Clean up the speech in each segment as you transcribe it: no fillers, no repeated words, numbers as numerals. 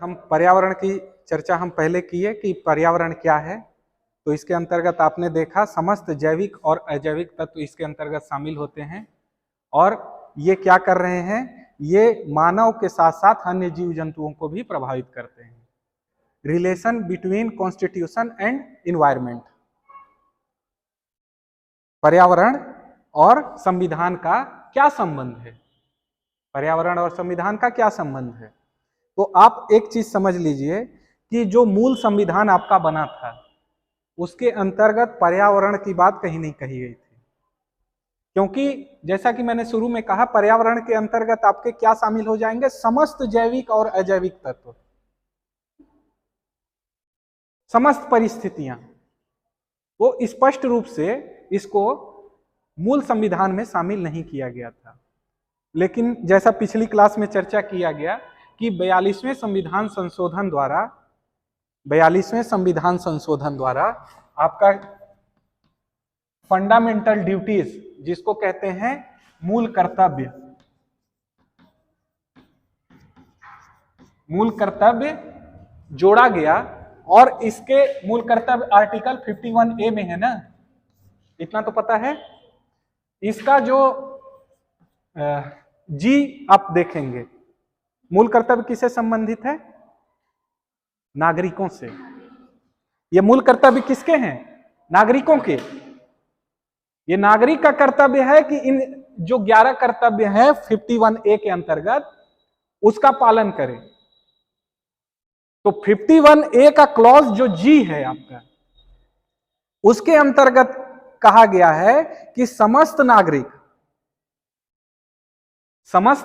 हम पर्यावरण की चर्चा हम पहले किए कि पर्यावरण क्या है। तो इसके अंतर्गत आपने देखा समस्त जैविक और अजैविक तत्व इसके अंतर्गत शामिल होते हैं और ये क्या कर रहे हैं, ये मानव के साथ साथ अन्य जीव जंतुओं को भी प्रभावित करते हैं। Relation between constitution and environment, पर्यावरण और संविधान का क्या संबंध है, पर्यावरण और संविधान का क्या संबंध है। तो आप एक चीज समझ लीजिए कि जो मूल संविधान आपका बना था उसके अंतर्गत पर्यावरण की बात कहीं नहीं कही गई थी, क्योंकि जैसा कि मैंने शुरू में कहा पर्यावरण के अंतर्गत आपके क्या शामिल हो जाएंगे, समस्त जैविक और अजैविक तत्व, समस्त परिस्थितियां। वो स्पष्ट रूप से इसको मूल संविधान में शामिल नहीं किया गया था। लेकिन जैसा पिछली क्लास में चर्चा किया गया कि 42वें संविधान संशोधन द्वारा आपका फंडामेंटल ड्यूटीज, जिसको कहते हैं मूल कर्तव्य जोड़ा गया। और इसके मूल कर्तव्य आर्टिकल 51A में है ना, इतना तो पता है। इसका जो जी आप देखेंगे, मूल कर्तव्य किससे संबंधित है, नागरिकों से। ये मूल कर्तव्य किसके हैं, नागरिकों के। ये नागरिक का कर्तव्य है कि इन जो 11 कर्तव्य हैं 51A के अंतर्गत उसका पालन करें। तो 51A का क्लॉज जो जी है आपका, उसके अंतर्गत कहा गया है कि समस्त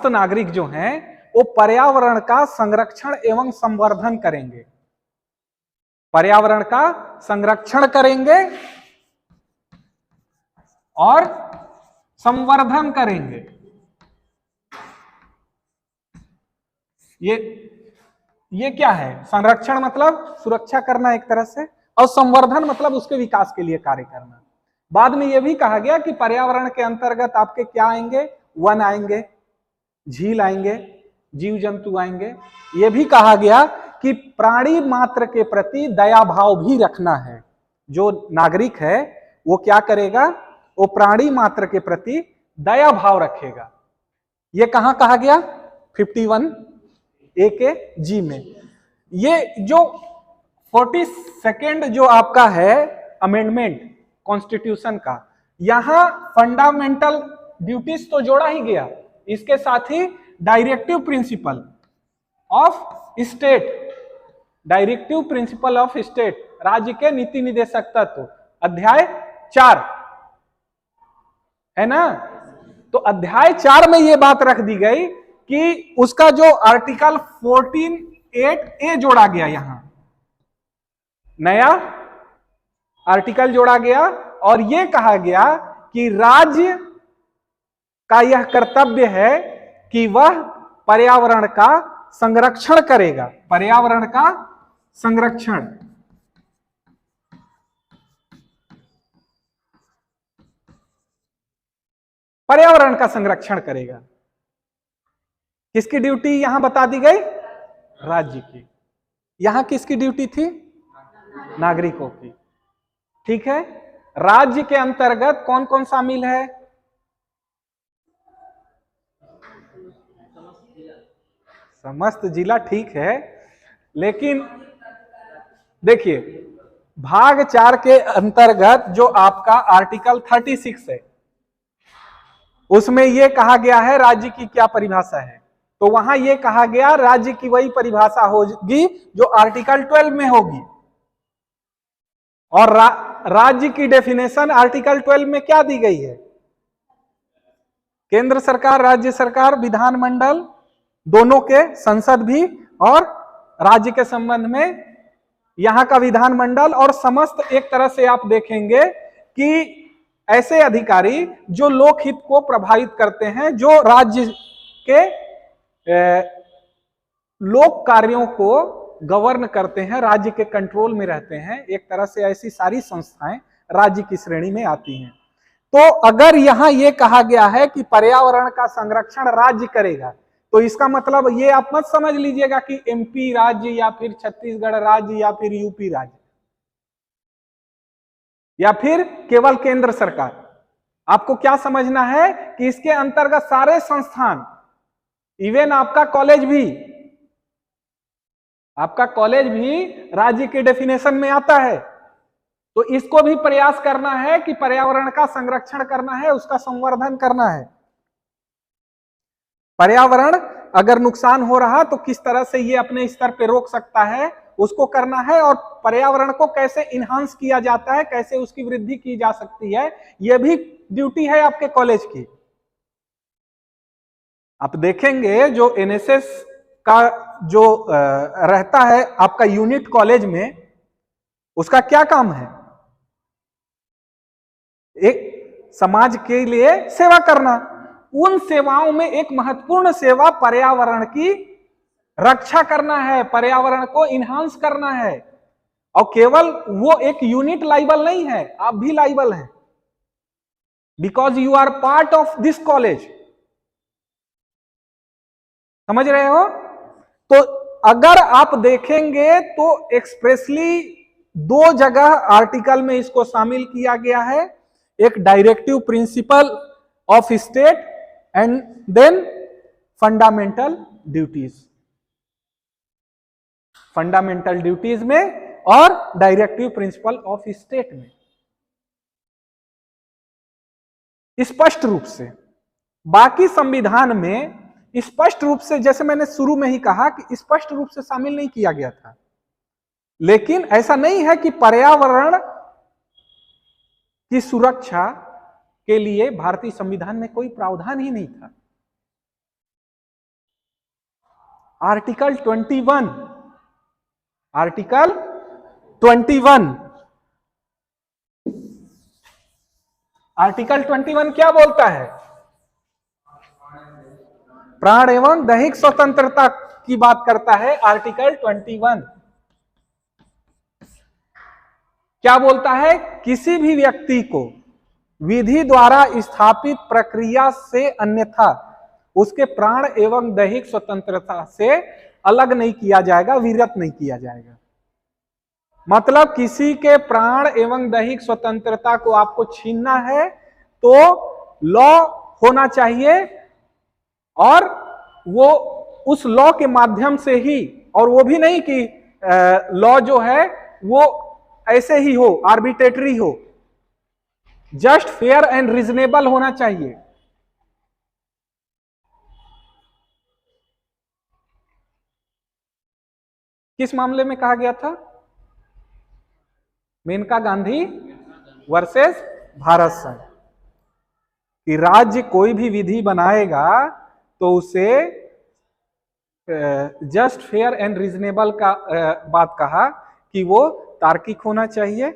नागरिक जो हैं वो पर्यावरण का संरक्षण एवं संवर्धन करेंगे, पर्यावरण का संरक्षण करेंगे और संवर्धन करेंगे। ये क्या है, संरक्षण मतलब सुरक्षा करना एक तरह से, और संवर्धन मतलब उसके विकास के लिए कार्य करना। बाद में यह भी कहा गया कि पर्यावरण के अंतर्गत आपके क्या आएंगे, वन आएंगे, झील आएंगे, जीव जंतु आएंगे। यह भी कहा गया कि प्राणी मात्र के प्रति दया भाव भी रखना है। जो नागरिक है वो क्या करेगा, वो प्राणी मात्र के प्रति दया भाव रखेगा। ये कहां कहा गया, 51A के जी में। ये जो 42nd जो आपका है अमेंडमेंट कॉन्स्टिट्यूशन का, यहां फंडामेंटल ड्यूटीज तो जोड़ा ही गया, इसके साथ ही डायरेक्टिव प्रिंसिपल ऑफ स्टेट, राज्य के नीति निदेशक तत्व, अध्याय 4 है ना। तो अध्याय 4 में यह बात रख दी गई कि उसका जो आर्टिकल 14(8)A जोड़ा गया, यहां नया आर्टिकल जोड़ा गया और यह कहा गया कि राज्य का यह कर्तव्य है कि वह पर्यावरण का संरक्षण करेगा, पर्यावरण का संरक्षण। पर्यावरण का संरक्षण करेगा। किसकी ड्यूटी यहां बता दी गई, राज्य की। यहां किसकी ड्यूटी थी, नागरिकों की। ठीक है, राज्य के अंतर्गत कौन कौन शामिल है, समस्त जिला, ठीक है। लेकिन देखिए भाग 4 के अंतर्गत जो आपका आर्टिकल 36 है उसमें यह कहा गया है राज्य की क्या परिभाषा है। तो वहां यह कहा गया राज्य की वही परिभाषा होगी जो आर्टिकल 12 में होगी। और राज्य की डेफिनेशन आर्टिकल 12 में क्या दी गई है, केंद्र सरकार, राज्य सरकार, विधानमंडल दोनों के, संसद भी, और राज्य के संबंध में यहां का विधानमंडल, और समस्त एक तरह से आप देखेंगे कि ऐसे अधिकारी जो लोकहित को प्रभावित करते हैं, जो राज्य के लोक कार्यों को गवर्न करते हैं, राज्य के कंट्रोल में रहते हैं, एक तरह से ऐसी सारी संस्थाएं राज्य की श्रेणी में आती हैं। तो अगर यहां यह कहा गया है कि पर्यावरण का संरक्षण राज्य करेगा, तो इसका मतलब ये आप मत समझ लीजिएगा कि एमपी राज्य या फिर छत्तीसगढ़ राज्य या फिर यूपी राज्य या फिर केवल केंद्र सरकार। आपको क्या समझना है कि इसके अंतर्गत सारे संस्थान, इवन आपका कॉलेज भी राज्य के डेफिनेशन में आता है। तो इसको भी प्रयास करना है कि पर्यावरण का संरक्षण करना है, उसका संवर्धन करना है। पर्यावरण अगर नुकसान हो रहा तो किस तरह से ये अपने स्तर पे रोक सकता है, उसको करना है। और पर्यावरण को कैसे इनहांस किया जाता है, कैसे उसकी वृद्धि की जा सकती है, यह भी ड्यूटी है आपके कॉलेज की। आप देखेंगे जो एनएसएस का जो रहता है आपका यूनिट कॉलेज में, उसका क्या काम है? एक समाज के लिए सेवा करना। उन सेवाओं में एक महत्वपूर्ण सेवा पर्यावरण की रक्षा करना है, पर्यावरण को इनहांस करना है। और केवल वो एक यूनिट लाइबल नहीं है, आप भी लाइबल हैं, because you are part of this college. समझ रहे हो? तो अगर आप देखेंगे तो एक्सप्रेसली 2 जगह आर्टिकल में इसको शामिल किया गया है। एक directive principle of state and then fundamental duties. Fundamental duties में और डायरेक्टिव प्रिंसिपल ऑफ स्टेट में स्पष्ट रूप से। बाकी संविधान में स्पष्ट रूप से, जैसे मैंने शुरू में ही कहा कि स्पष्ट रूप से शामिल नहीं किया गया था। लेकिन ऐसा नहीं है कि पर्यावरण की सुरक्षा के लिए भारतीय संविधान में कोई प्रावधान ही नहीं था। आर्टिकल 21 क्या बोलता है? प्राण एवं दैहिक स्वतंत्रता की बात करता है। आर्टिकल 21 क्या बोलता है? किसी भी व्यक्ति को विधि द्वारा स्थापित प्रक्रिया से अन्यथा उसके प्राण एवं दैहिक स्वतंत्रता से अलग नहीं किया जाएगा, विरत नहीं किया जाएगा। मतलब किसी के प्राण एवं दैहिक स्वतंत्रता को आपको छीनना है तो लॉ होना चाहिए, और वो उस लॉ के माध्यम से ही, और वो भी नहीं कि लॉ जो है वो ऐसे ही हो, आर्बिट्रेटरी हो, जस्ट फेयर एंड रीजनेबल होना चाहिए। किस मामले में कहा गया था? मेनका गांधी वर्सेस भारत संघ, कि राज्य कोई भी विधि बनाएगा तो उसे जस्ट फेयर एंड रीजनेबल का बात कहा कि वो तार्किक होना चाहिए,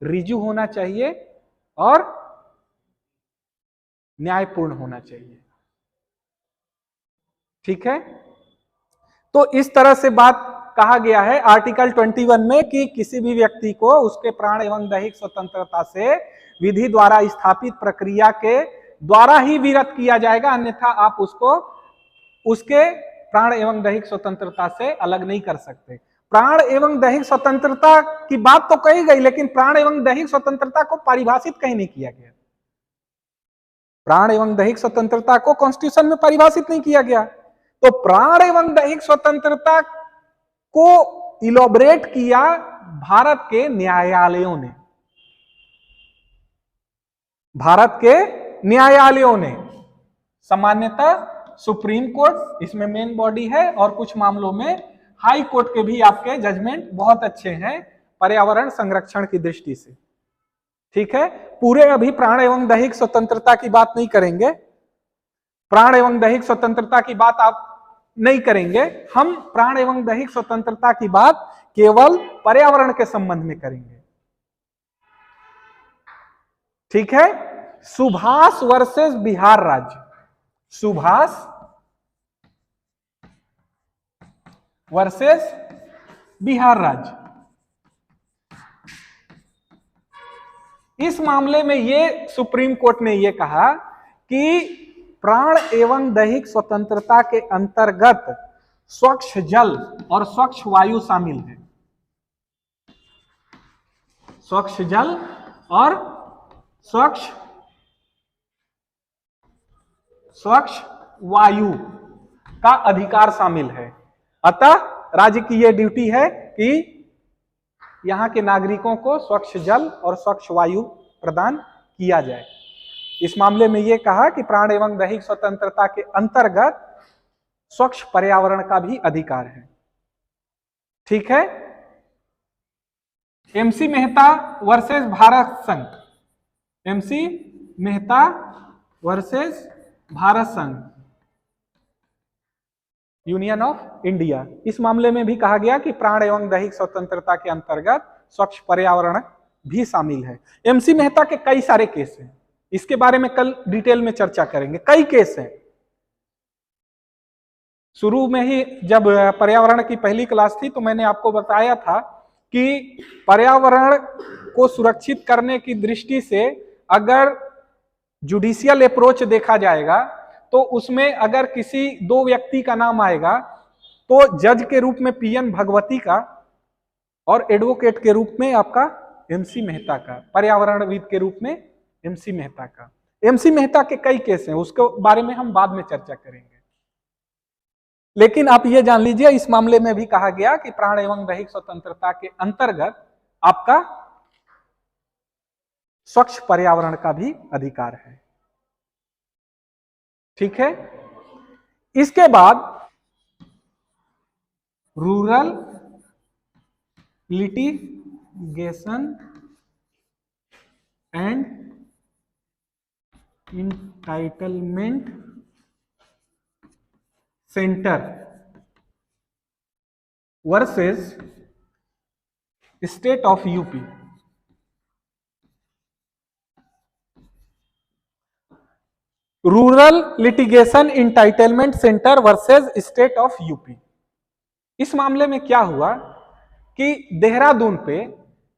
रिजु होना चाहिए और न्यायपूर्ण होना चाहिए। ठीक है? तो इस तरह से बात कहा गया है आर्टिकल 21 में कि किसी भी व्यक्ति को उसके प्राण एवं दैहिक स्वतंत्रता से विधि द्वारा स्थापित प्रक्रिया के द्वारा ही विरत किया जाएगा, अन्यथा आप उसको उसके प्राण एवं दैहिक स्वतंत्रता से अलग नहीं कर सकते। प्राण एवं दैहिक स्वतंत्रता की बात तो कही गई, लेकिन प्राण एवं दैहिक स्वतंत्रता को परिभाषित कहीं नहीं किया गया। प्राण एवं दैहिक स्वतंत्रता को कॉन्स्टिट्यूशन में परिभाषित नहीं किया गया। तो प्राण एवं दैहिक स्वतंत्रता को इलोबरेट किया भारत के न्यायालयों ने। भारत के न्यायालयों ने, सामान्यतः सुप्रीम कोर्ट इसमें मेन बॉडी है, और कुछ मामलों में हाई कोर्ट के भी आपके जजमेंट बहुत अच्छे हैं पर्यावरण संरक्षण की दृष्टि से। ठीक है? पूरे अभी प्राण एवं दैहिक स्वतंत्रता की बात नहीं करेंगे, प्राण एवं दैहिक स्वतंत्रता की बात आप नहीं करेंगे। हम प्राण एवं दैहिक स्वतंत्रता की बात केवल पर्यावरण के संबंध में करेंगे। ठीक है? सुभाष वर्सेस बिहार राज्य, सुभाष वर्सेस बिहार राज्य। इस मामले में ये सुप्रीम कोर्ट ने ये कहा कि प्राण एवं दैहिक स्वतंत्रता के अंतर्गत स्वच्छ जल और स्वच्छ वायु शामिल है। स्वच्छ जल और स्वच्छ वायु का अधिकार शामिल है। अतः राज्य की यह ड्यूटी है कि यहां के नागरिकों को स्वच्छ जल और स्वच्छ वायु प्रदान किया जाए। इस मामले में यह कहा कि प्राण एवं दैहिक स्वतंत्रता के अंतर्गत स्वच्छ पर्यावरण का भी अधिकार है। ठीक है। एमसी मेहता वर्सेस भारत संघ, एमसी मेहता वर्सेस भारत संघ, यूनियन ऑफ इंडिया। इस मामले में भी कहा गया कि प्राण एवं दैहिक स्वतंत्रता के अंतर्गत स्वच्छ पर्यावरण भी शामिल है। एमसी मेहता के कई सारे केस हैं, इसके बारे में कल डिटेल में चर्चा करेंगे। कई केस हैं। शुरू में ही जब पर्यावरण की पहली क्लास थी तो मैंने आपको बताया था कि पर्यावरण को सुरक्षित करने की दृष्टि से अगर जुडिशियल अप्रोच देखा जाएगा तो उसमें अगर किसी दो व्यक्ति का नाम आएगा तो जज के रूप में पीएन भगवती का और एडवोकेट के रूप में आपका एमसी मेहता का, पर्यावरणविद के रूप में एमसी मेहता का। एमसी मेहता के कई केस हैं, उसके बारे में हम बाद में चर्चा करेंगे। लेकिन आप ये जान लीजिए इस मामले में भी कहा गया कि प्राण एवं दैहिक स्वतंत्रता के अंतर्गत आपका स्वच्छ पर्यावरण का भी अधिकार है। ठीक है। इसके बाद rural litigation and entitlement centre versus state of UP. Rural litigation entitlement centre versus state of UP. इस मामले में क्या हुआ कि देहरादून पे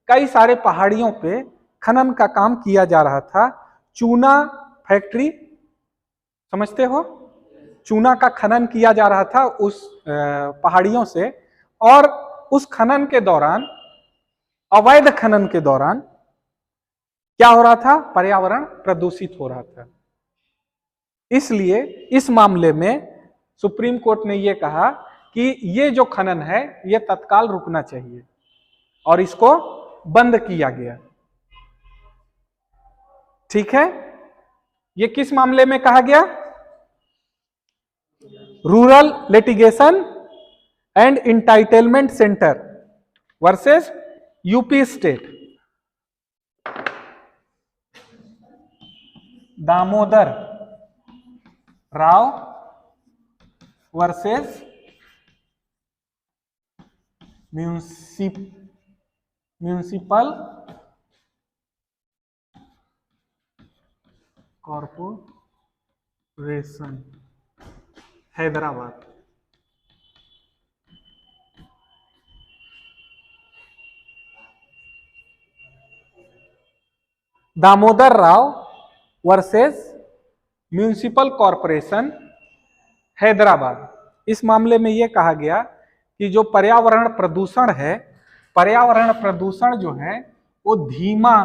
कई सारे पहाड़ियों पे खनन का काम किया जा रहा था। चूना फैक्ट्री, समझते हो, चूना का खनन किया जा रहा था उस पहाड़ियों से, और उस खनन के दौरान, अवैध खनन के दौरान क्या हो रहा था? पर्यावरण प्रदूषित हो रहा था। इसलिए इस मामले में सुप्रीम कोर्ट ने यह कहा कि ये जो खनन है ये तत्काल रुकना चाहिए और इसको बंद किया गया। ठीक है। ये किस मामले में कहा गया? Rural litigation and entitlement centre versus UP state. Damodar Rao versus municipal corporation Hyderabad. Damodar Rao versus municipal corporation Hyderabad. इस मामले में यह कहा गया कि जो पर्यावरण प्रदूषण है, पर्यावरण प्रदूषण जो है वो धीमा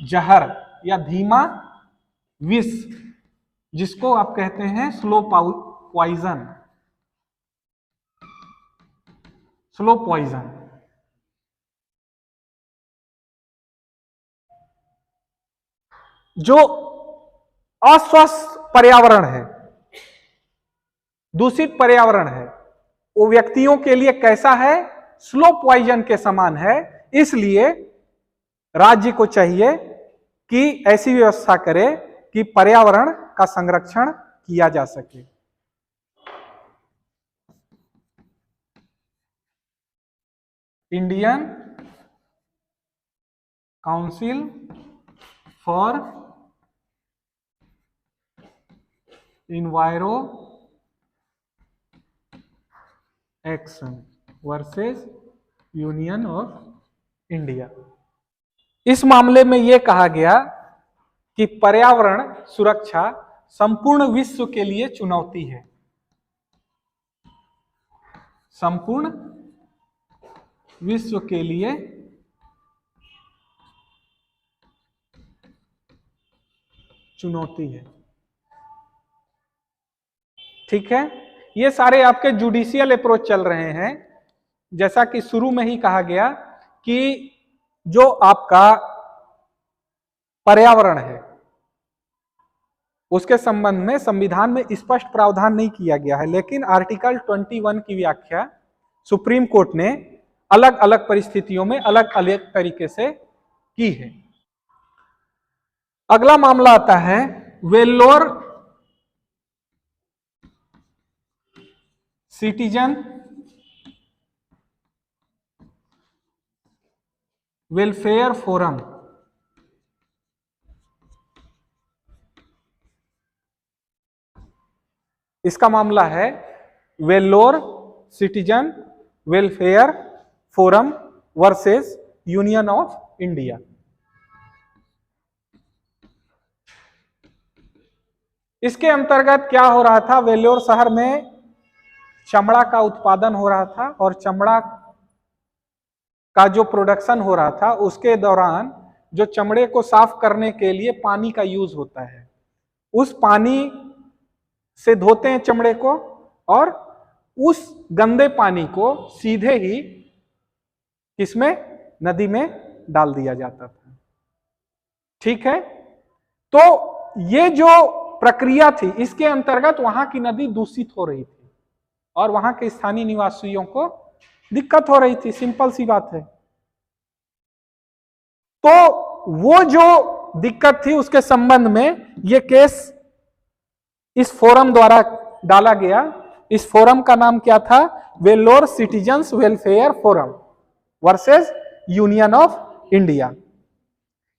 जहर या धीमा विष, जिसको आप कहते हैं स्लो पॉइजन, स्लो पॉइजन, जो अस्वस्थ पर्यावरण है, दूषित पर्यावरण है, वो व्यक्तियों के लिए कैसा है? स्लो पॉइजन के समान है। इसलिए राज्य को चाहिए कि ऐसी व्यवस्था करे कि पर्यावरण का संरक्षण किया जा सके। Indian council for इन्वायरो action versus union of India. इस मामले में यह कहा गया कि पर्यावरण सुरक्षा संपूर्ण विश्व के लिए चुनौती है। संपूर्ण विश्व के लिए चुनौती है। ठीक है, ये सारे आपके जुडिशियल अप्रोच चल रहे हैं। जैसा कि शुरू में ही कहा गया कि जो आपका पर्यावरण है उसके संबंध में संविधान में स्पष्ट प्रावधान नहीं किया गया है, लेकिन आर्टिकल 21 की व्याख्या सुप्रीम कोर्ट ने अलग अलग परिस्थितियों में अलग अलग तरीके से की है। अगला मामला आता है वेल्लोर सिटीजन वेलफेयर फोरम। इसका मामला है Vellore citizen welfare forum versus union of India. इसके अंतर्गत क्या हो रहा था, वेल्लोर शहर में चमड़ा का उत्पादन हो रहा था और चमड़ा का जो प्रोडक्शन हो रहा था उसके दौरान जो चमड़े को साफ करने के लिए पानी का यूज होता है, उस पानी से धोते हैं चमड़े को और उस गंदे पानी को सीधे ही किसमें, नदी में डाल दिया जाता था। ठीक है, तो ये जो प्रक्रिया थी इसके अंतर्गत वहां की नदी दूषित हो रही थी और वहां के स्थानीय निवासियों को दिक्कत हो रही थी। सिंपल सी बात है। तो वो जो दिक्कत थी उसके संबंध में ये केस इस फोरम द्वारा डाला गया। इस फोरम का नाम क्या था, Vellore citizens welfare forum versus union of India.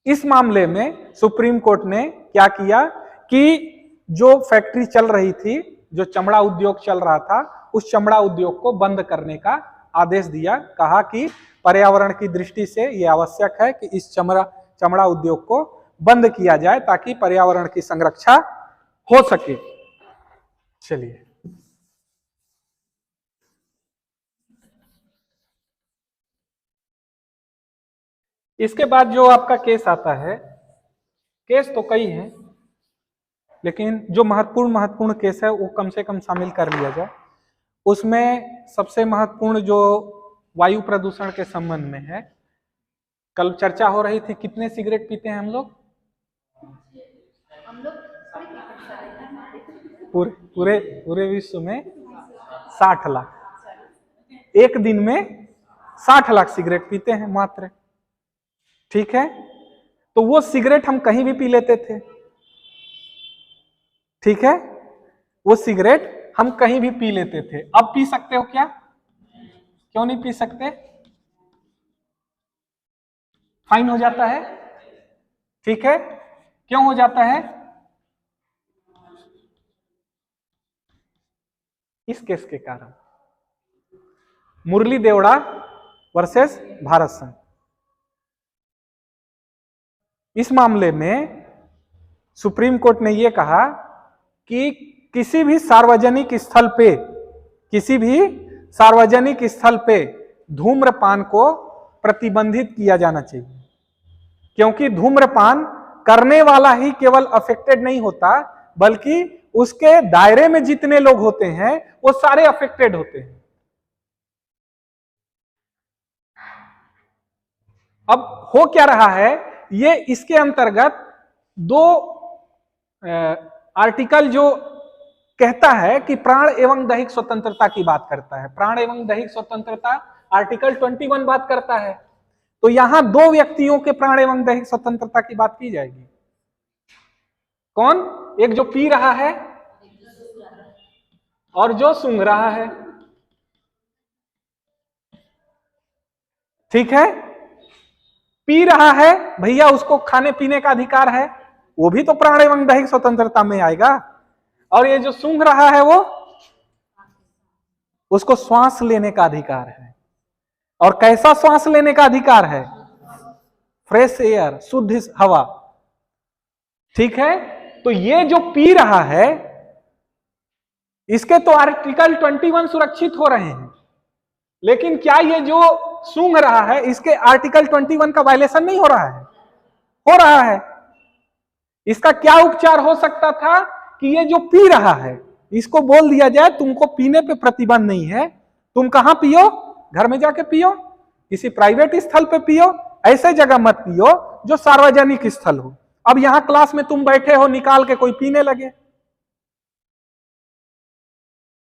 इस मामले में सुप्रीम कोर्ट ने क्या किया कि जो फैक्ट्री चल रही थी, जो चमड़ा उद्योग चल रहा था, उस चमड़ा उद्योग को बंद करने का आदेश दिया। कहा कि पर्यावरण की दृष्टि से यह आवश्यक है कि इस चमड़ा उद्योग को बंद किया जाए ताकि पर्यावरण की संरक्षा हो सके। चलिए, इसके बाद जो आपका केस आता है, केस तो कई हैं लेकिन जो महत्वपूर्ण केस है वो कम से कम शामिल कर लिया जाए। उसमें सबसे महत्वपूर्ण जो वायु प्रदूषण के संबंध में है। कल चर्चा हो रही थी, कितने सिगरेट पीते हैं हम लोग? पूरे विश्व में 60 लाख। एक दिन में 60 लाख सिगरेट पीते हैं मात्र। ठीक है, तो वो सिगरेट हम कहीं भी पी लेते थे। ठीक है, वो सिगरेट हम कहीं भी पी लेते थे। अब पी सकते हो क्या? क्यों नहीं पी सकते? फाइन हो जाता है। ठीक है, क्यों हो जाता है? इस केस के कारण, मुरली देवड़ा वर्सेस भारत संघ। इस मामले में सुप्रीम कोर्ट ने यह कहा कि किसी भी सार्वजनिक स्थल पे धूम्रपान को प्रतिबंधित किया जाना चाहिए, क्योंकि धूम्रपान करने वाला ही केवल अफेक्टेड नहीं होता बल्कि उसके दायरे में जितने लोग होते हैं वो सारे अफेक्टेड होते हैं। अब हो क्या रहा है, ये इसके अंतर्गत दो आर्टिकल जो कहता है कि प्राण एवं दैहिक स्वतंत्रता की बात करता है। प्राण एवं दैहिक स्वतंत्रता आर्टिकल 21 बात करता है। तो यहां दो व्यक्तियों के प्राण एवं दैहिक स्वतंत्रता की बात की जाएगी। कौन? एक जो पी रहा है और जो सूंघ रहा है। ठीक है, पी रहा है भैया, उसको खाने पीने का अधिकार है, वो भी तो प्राण एवं दैहिक स्वतंत्रता में आएगा। और ये जो सूंघ रहा है वो, उसको श्वास लेने का अधिकार है। और कैसा श्वास लेने का अधिकार है? फ्रेश एयर, शुद्ध हवा। ठीक है, तो ये जो पी रहा है इसके तो आर्टिकल 21 सुरक्षित हो रहे हैं, लेकिन क्या ये जो सूंघ रहा है इसके आर्टिकल 21 का वायलेशन नहीं हो रहा है? हो रहा है। इसका क्या उपचार हो सकता था कि ये जो पी रहा है इसको बोल दिया जाए तुमको पीने पे प्रतिबंध नहीं है, तुम कहां पियो, घर में जाके पियो, किसी प्राइवेट स्थल पे पियो, ऐसे जगह मत पियो जो सार्वजनिक स्थल हो। अब यहां क्लास में तुम बैठे हो, निकाल के कोई पीने लगे,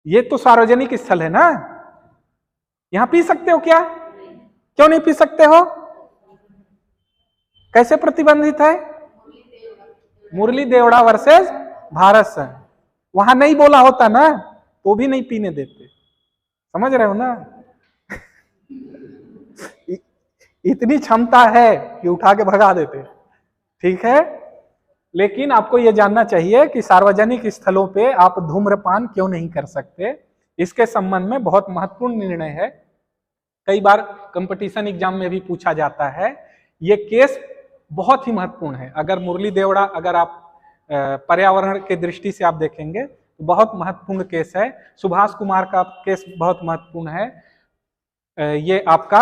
ये तो सार्वजनिक स्थल है ना, यहां पी सकते हो क्या? क्यों नहीं पी सकते हो? कैसे प्रतिबंधित है? मुरली देवड़ा वर्सेस भारत संघ, वहां नहीं बोला होता ना तो भी नहीं पीने देते, समझ रहे हो ना? इतनी क्षमता है कि उठा के भगा देते, ठीक है। लेकिन आपको यह जानना चाहिए कि सार्वजनिक स्थलों पे आप धूम्रपान क्यों नहीं कर सकते, इसके संबंध में बहुत महत्वपूर्ण निर्णय है। कई बार कंपटीशन एग्जाम में भी पूछा जाता है, ये केस बहुत ही महत्वपूर्ण है। अगर मुरली देवड़ा, अगर आप पर्यावरण के दृष्टि से आप देखेंगे तो बहुत महत्वपूर्ण केस है। सुभाष कुमार का केस बहुत महत्वपूर्ण है। ये आपका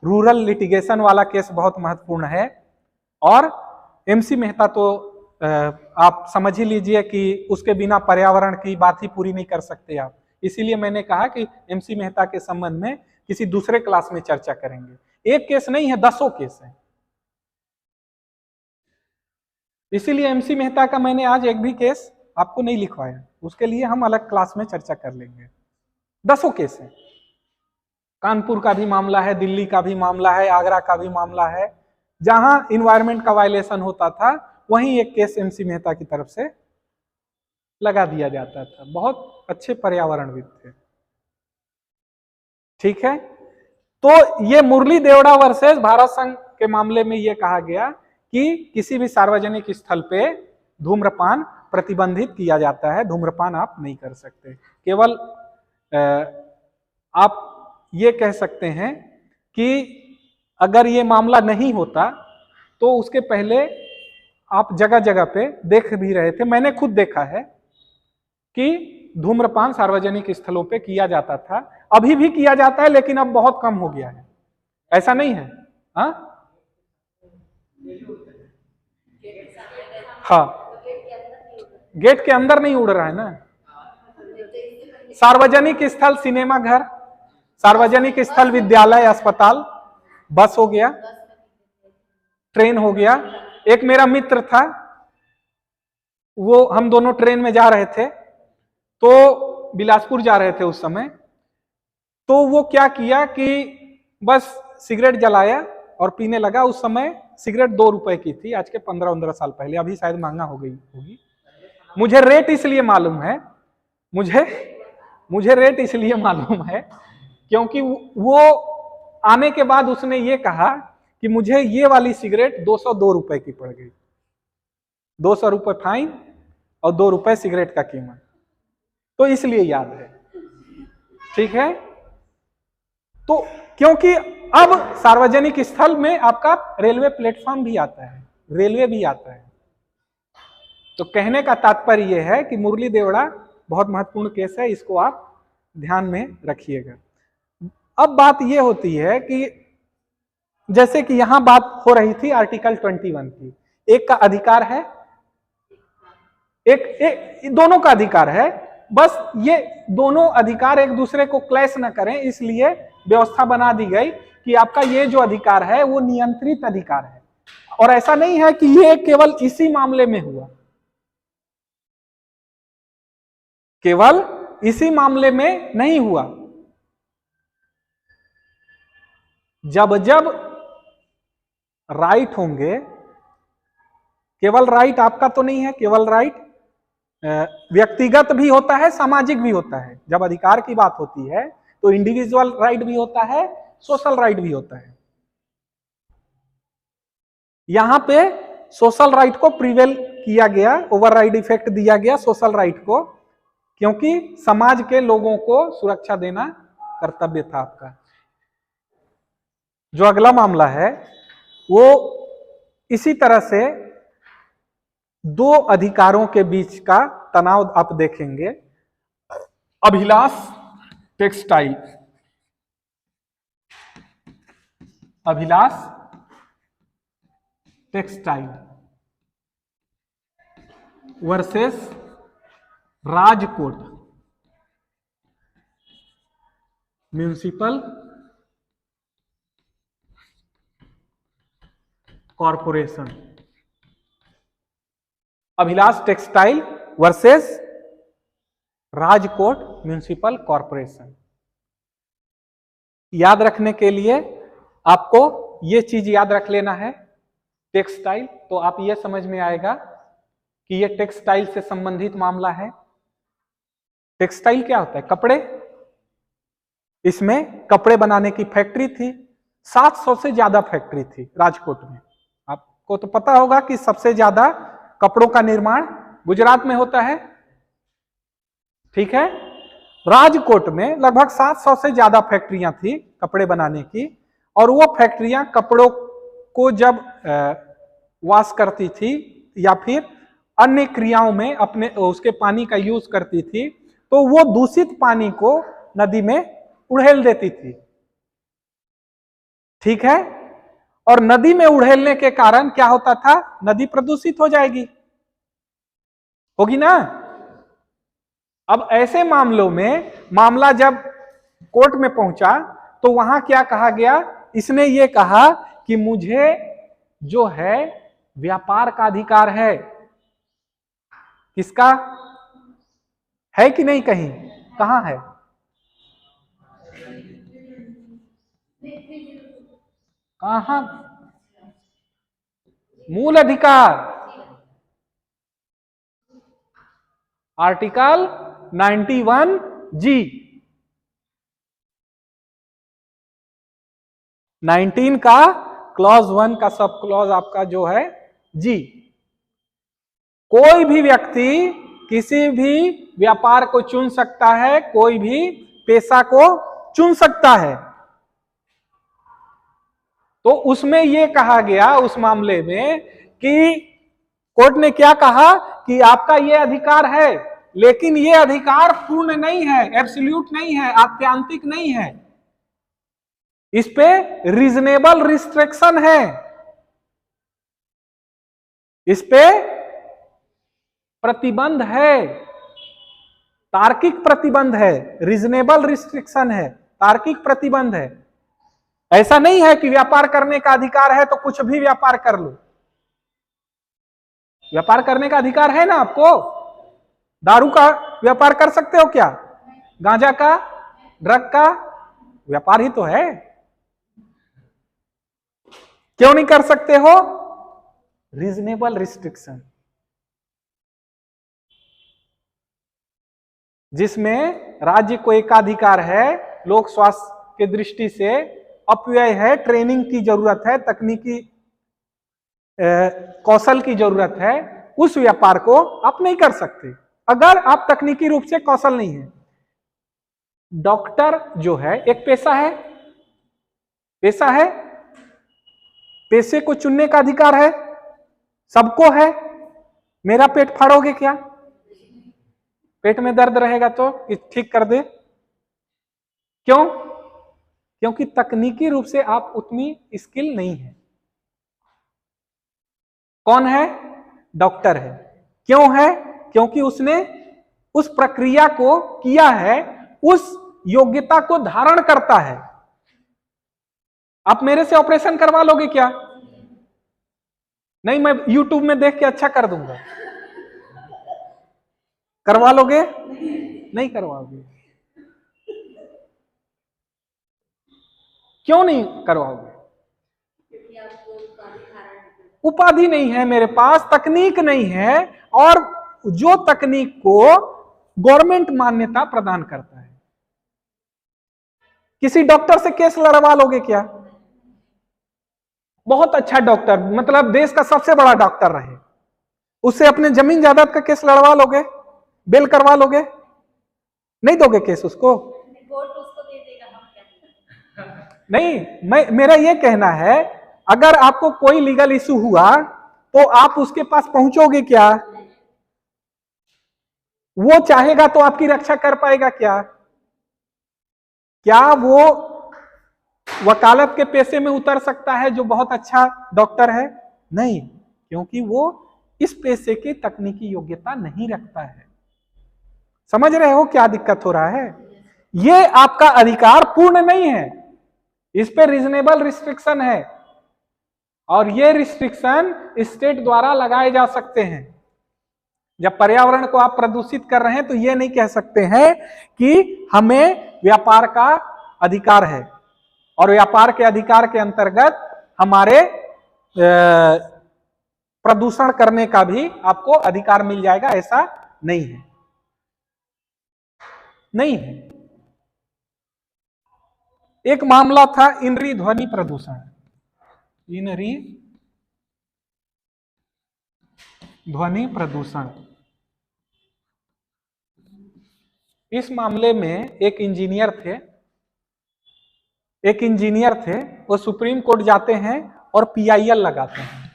रूरल लिटिगेशन वाला केस बहुत महत्वपूर्ण है। और एमसी मेहता तो आप समझ ही लीजिए कि उसके बिना पर्यावरण की बात ही पूरी नहीं कर सकते आप। इसीलिए मैंने कहा कि एमसी मेहता के संबंध में किसी दूसरे क्लास में चर्चा करेंगे। एक केस नहीं है, 10 केस है। इसीलिए एमसी मेहता का मैंने आज एक भी केस आपको नहीं लिखवाया, उसके लिए हम अलग क्लास में चर्चा कर लेंगे। 10 केस है, कानपुर का भी मामला है, दिल्ली का भी मामला है, आगरा का भी मामला है। जहां इन्वायरमेंट का वायलेशन होता था वहीं एक केस एमसी मेहता की तरफ से लगा दिया जाता था। बहुत अच्छे पर्यावरणविद थे, ठीक है। तो ये मुरली देवड़ा वर्सेस भारत संघ के मामले में यह कहा गया कि किसी भी सार्वजनिक स्थल पे धूम्रपान प्रतिबंधित किया जाता है, धूम्रपान आप नहीं कर सकते। केवल आप ये कह सकते हैं कि अगर ये मामला नहीं होता तो उसके पहले आप जगह जगह पे देख भी रहे थे, मैंने खुद देखा है कि धूम्रपान सार्वजनिक स्थलों पे किया जाता था, अभी भी किया जाता है लेकिन अब बहुत कम हो गया है, ऐसा नहीं है। हाँ, गेट के अंदर नहीं उड़ रहा है ना। सार्वजनिक स्थल सिनेमा घर, सार्वजनिक स्थल विद्यालय, अस्पताल, बस हो गया, ट्रेन हो गया। एक मेरा मित्र था, वो हम दोनों ट्रेन में जा रहे थे, तो बिलासपुर जा रहे थे उस समय। तो वो क्या किया कि बस सिगरेट जलाया और पीने लगा। उस समय सिगरेट 2 रुपए की थी, आज के 15-15 साल पहले, अभी शायद महंगा हो गई होगी। मुझे रेट इसलिए मालूम है, मुझे रेट इसलिए मालूम है क्योंकि वो आने के बाद उसने ये कहा कि मुझे ये वाली सिगरेट 202 रुपए की पड़ गई। 200 रुपए फाइन और 2 रुपए सिगरेट का कीमत, तो इसलिए याद है, ठीक है। तो क्योंकि अब सार्वजनिक स्थल में आपका रेलवे प्लेटफॉर्म भी आता है, रेलवे भी आता है। तो कहने का तात्पर्य यह है कि मुरली देवड़ा बहुत महत्वपूर्ण केस है, इसको आप ध्यान में रखिएगा। अब बात यह होती है कि जैसे कि यहां बात हो रही थी आर्टिकल 21 की, एक का अधिकार है, एक दोनों का अधिकार है, बस ये दोनों अधिकार एक दूसरे को क्लैश न करें, इसलिए व्यवस्था बना दी गई कि आपका ये जो अधिकार है वो नियंत्रित अधिकार है। और ऐसा नहीं है कि ये केवल इसी मामले में हुआ, केवल इसी मामले में नहीं हुआ। जब जब राइट होंगे, केवल राइट आपका तो नहीं है, केवल राइट व्यक्तिगत भी होता है, सामाजिक भी होता है। जब अधिकार की बात होती है तो इंडिविजुअल राइट भी होता है, सोशल राइट भी होता है। यहां पे सोशल राइट को प्रिवेल किया गया, ओवरराइड इफेक्ट दिया गया सोशल राइट को, क्योंकि समाज के लोगों को सुरक्षा देना कर्तव्य था आपका। जो अगला मामला है वो इसी तरह से दो अधिकारों के बीच का तनाव आप देखेंगे। Abhilash textile, Abhilash textile versus Rajkot municipal corporation. Abhilash textile versus Rajkot municipal corporation. याद रखने के लिए आपको यह चीज याद रख लेना है, टेक्सटाइल, तो आप यह समझ में आएगा कि यह टेक्सटाइल से संबंधित मामला है। टेक्सटाइल क्या होता है? कपड़े। इसमें कपड़े बनाने की फैक्ट्री थी, 700 से ज्यादा फैक्ट्री थी राजकोट में। आपको तो पता होगा कि सबसे ज्यादा कपड़ों का निर्माण गुजरात में होता है, ठीक है। राजकोट में लगभग 700 से ज्यादा फैक्ट्रियां थी कपड़े बनाने की, और वो फैक्ट्रियां कपड़ों को जब वॉश करती थी या फिर अन्य क्रियाओं में अपने उसके पानी का यूज करती थी, तो वो दूषित पानी को नदी में उड़ेल देती थी, ठीक है। और नदी में उड़ेलने के कारण क्या होता था? नदी प्रदूषित हो जाएगी, होगी ना। अब ऐसे मामलों में मामला जब कोर्ट में पहुंचा तो वहां क्या कहा गया? इसने ये कहा कि मुझे जो है व्यापार का अधिकार है। किसका है कि नहीं? कहीं कहां है? कहां? मूल अधिकार, आर्टिकल 91G, 19 का क्लॉज 1 का सब क्लॉज आपका जो है जी। कोई भी व्यक्ति किसी भी व्यापार को चुन सकता है, कोई भी पेशा को चुन सकता है। तो उसमें यह कहा गया उस मामले में कि कोर्ट ने क्या कहा कि आपका यह अधिकार है, लेकिन यह अधिकार पूर्ण नहीं है, एब्सोल्यूट नहीं है, आत्यांतिक नहीं है। इस पे रीजनेबल रिस्ट्रिक्शन है, इस पे प्रतिबंध है, तार्किक प्रतिबंध है। रीजनेबल रिस्ट्रिक्शन है, तार्किक प्रतिबंध है। ऐसा नहीं है कि व्यापार करने का अधिकार है तो कुछ भी व्यापार कर लो। व्यापार करने का अधिकार है ना आपको। दारू का व्यापार कर सकते हो क्या? गांजा का, ड्रग का व्यापार ही तो है, क्यों नहीं कर सकते हो? रीजनेबल रिस्ट्रिक्शन, जिसमें राज्य को एकाधिकार है, लोक स्वास्थ्य के दृष्टि से अपव्यय है, ट्रेनिंग की जरूरत है, तकनीकी कौशल की जरूरत है, उस व्यापार को आप नहीं कर सकते अगर आप तकनीकी रूप से कौशल नहीं है। डॉक्टर जो है एक पेशा है, पेशा है, पेशे को चुनने का अधिकार है, सबको है। मेरा पेट फाड़ोगे क्या? पेट में दर्द रहेगा तो ठीक कर दे, क्यों? क्योंकि तकनीकी रूप से आप उतनी स्किल नहीं है। कौन है? डॉक्टर है। क्यों है? क्योंकि उसने उस प्रक्रिया को किया है, उस योग्यता को धारण करता है। आप मेरे से ऑपरेशन करवा लोगे क्या? नहीं, मैं YouTube में देख के अच्छा कर दूंगा। करवा लोगे? नहीं करवाओगे। क्यों नहीं करवाओगे? उपाधि नहीं है मेरे पास, तकनीक नहीं है, और जो तकनीक को गवर्नमेंट मान्यता प्रदान करता है। किसी डॉक्टर से केस लड़वा लोगे क्या? बहुत अच्छा डॉक्टर, मतलब देश का सबसे बड़ा डॉक्टर रहे, उससे अपने जमीन जायदाद का केस लड़वा लोगे? बेल करवा लोगे? नहीं दोगे केस उसको? दे देगा। नहीं, मेरा यह कहना है, अगर आपको कोई लीगल इशू हुआ तो आप उसके पास पहुंचोगे क्या? वो चाहेगा तो आपकी रक्षा कर पाएगा क्या? क्या वो वकालत के पेशे में उतर सकता है जो बहुत अच्छा डॉक्टर है? नहीं, क्योंकि वो इस पेशे की तकनीकी योग्यता नहीं रखता है। समझ रहे हो क्या दिक्कत हो रहा है? ये आपका अधिकार पूर्ण नहीं है, इस पे रीजनेबल रिस्ट्रिक्शन है, और ये रिस्ट्रिक्शन स्टेट द्वारा लगाए जा सकते हैं। जब पर्यावरण को आप प्रदूषित कर रहे हैं तो ये नहीं कह सकते हैं कि हमें व्यापार का अधिकार है और व्यापार के अधिकार के अंतर्गत हमारे प्रदूषण करने का भी आपको अधिकार मिल जाएगा, ऐसा नहीं है, नहीं है। एक मामला था इनरी ध्वनि प्रदूषण, इनरी ध्वनि प्रदूषण। इस मामले में एक इंजीनियर थे, वो सुप्रीम कोर्ट जाते हैं और पीआईएल लगाते हैं।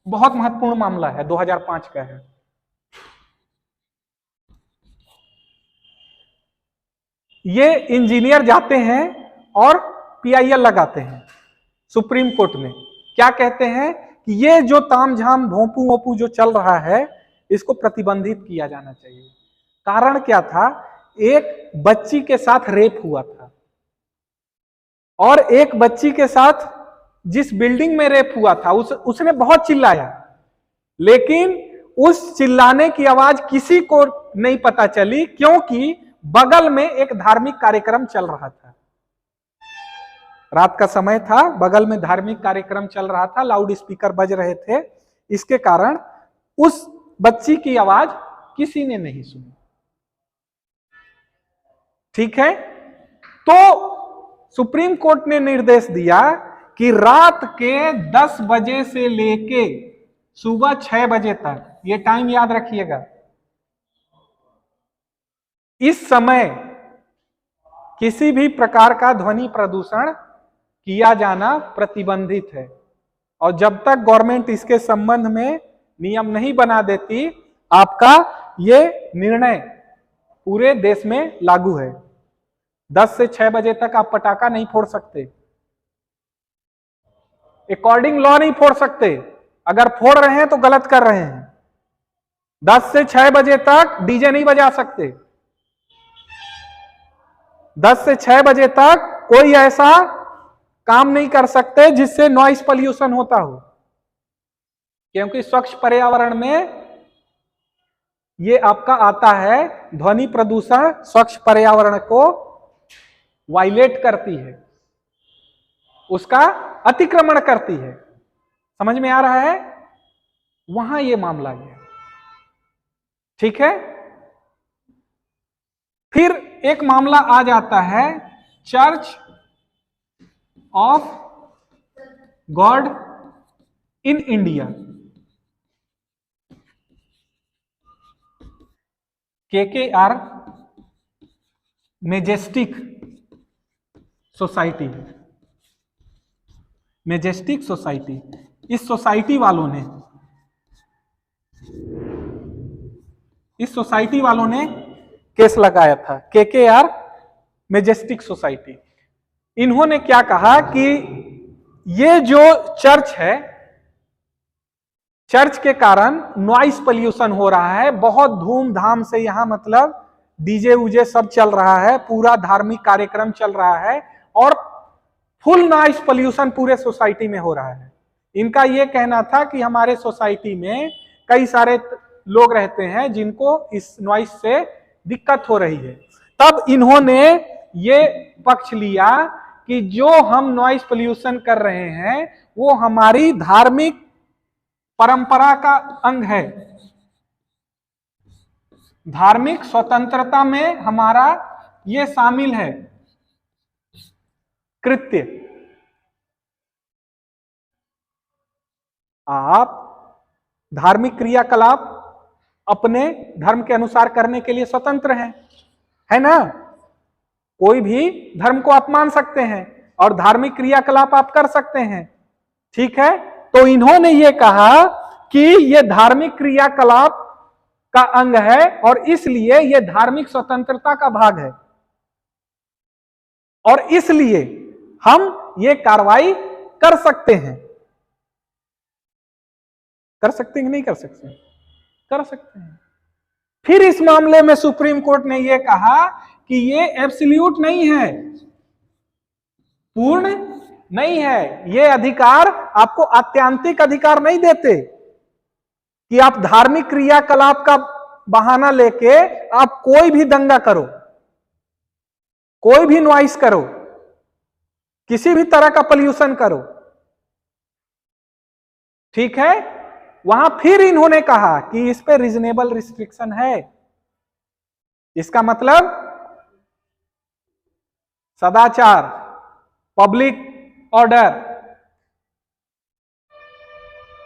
बहुत महत्वपूर्ण मामला है, 2005 का है। ये इंजीनियर जाते हैं और पीआईएल लगाते हैं सुप्रीम कोर्ट में। क्या कहते हैं कि ये जो तामझाम भोंपू वोपू जो चल रहा है इसको प्रतिबंधित किया जाना चाहिए। कारण क्या था? एक बच्ची के साथ रेप हुआ था, और एक बच्ची के साथ जिस बिल्डिंग में रेप हुआ था उसने बहुत चिल्लाया, लेकिन उस चिल्लाने की आवाज किसी को नहीं पता चली, क्योंकि बगल में एक धार्मिक कार्यक्रम चल रहा था। रात का समय था, बगल में धार्मिक कार्यक्रम चल रहा था, लाउड स्पीकर बज रहे थे, इसके कारण उस बच्ची की आवाज किसी ने नहीं सुनी। ठीक है, तो सुप्रीम कोर्ट ने निर्देश दिया कि रात के 10 बजे से लेके सुबह 6 बजे तक, ये टाइम याद रखिएगा, इस समय किसी भी प्रकार का ध्वनि प्रदूषण किया जाना प्रतिबंधित है। और जब तक गवर्नमेंट इसके संबंध में नियम नहीं बना देती, आपका ये निर्णय पूरे देश में लागू है। 10 से 6 बजे तक आप पटाखा नहीं फोड़ सकते, अकॉर्डिंग लॉ नहीं फोड़ सकते। अगर फोड़ रहे हैं तो गलत कर रहे हैं। 10 से 6 बजे तक डीजे नहीं बजा सकते। 10 से 6 बजे तक कोई ऐसा काम नहीं कर सकते जिससे नॉइस पॉल्यूशन होता हो, क्योंकि स्वच्छ पर्यावरण में ये आपका आता है। ध्वनि प्रदूषण स्वच्छ पर्यावरण को वायलेट करती है, उसका अतिक्रमण करती है। समझ में आ रहा है? वहां ये मामला है। ठीक है, फिर एक मामला आ जाता है church of God in India, KKR Majestic society. Majestic society, इस सोसाइटी वालों ने केस लगाया था, KKR मेजेस्टिक सोसाइटी। इन्होंने क्या कहा कि ये जो चर्च है, चर्च के कारण नॉइस पोल्यूशन हो रहा है, बहुत धूमधाम से यहां मतलब डीजे उजे सब चल रहा है, पूरा धार्मिक कार्यक्रम चल रहा है और फुल नॉइस पोल्यूशन पूरे सोसाइटी में हो रहा है। इनका यह कहना था कि हमारे सोसाइटी में कई सारे लोग रहते हैं जिनको इस नॉइस से दिक्कत हो रही है। तब इन्होंने ये पक्ष लिया कि जो हम नॉइस पोल्यूशन कर रहे हैं वो हमारी धार्मिक परंपरा का अंग है, धार्मिक स्वतंत्रता में हमारा ये शामिल है कृत्य। आप धार्मिक क्रियाकलाप अपने धर्म के अनुसार करने के लिए स्वतंत्र हैं, है ना? कोई भी धर्म को आप मान सकते हैं और धार्मिक क्रियाकलाप आप कर सकते हैं, ठीक है? तो इन्होंने ये कहा कि ये धार्मिक क्रियाकलाप का अंग है और इसलिए ये धार्मिक स्वतंत्रता का भाग है और इसलिए हम ये कार्रवाई कर सकते हैं। कर सकते हैं कि नहीं कर सकते? कर सकते हैं। फिर इस मामले में सुप्रीम कोर्ट ने यह कहा कि ये एब्सोल्यूट नहीं है, पूर्ण नहीं है। ये अधिकार आपको आत्यांतिक अधिकार नहीं देते कि आप धार्मिक क्रियाकलाप का बहाना लेके आप कोई भी दंगा करो, कोई भी नॉइस करो, किसी भी तरह का पॉल्यूशन करो, ठीक है। वहां फिर इन्होंने कहा कि इस पे रीजनेबल रिस्ट्रिक्शन है। इसका मतलब सदाचार, पब्लिक ऑर्डर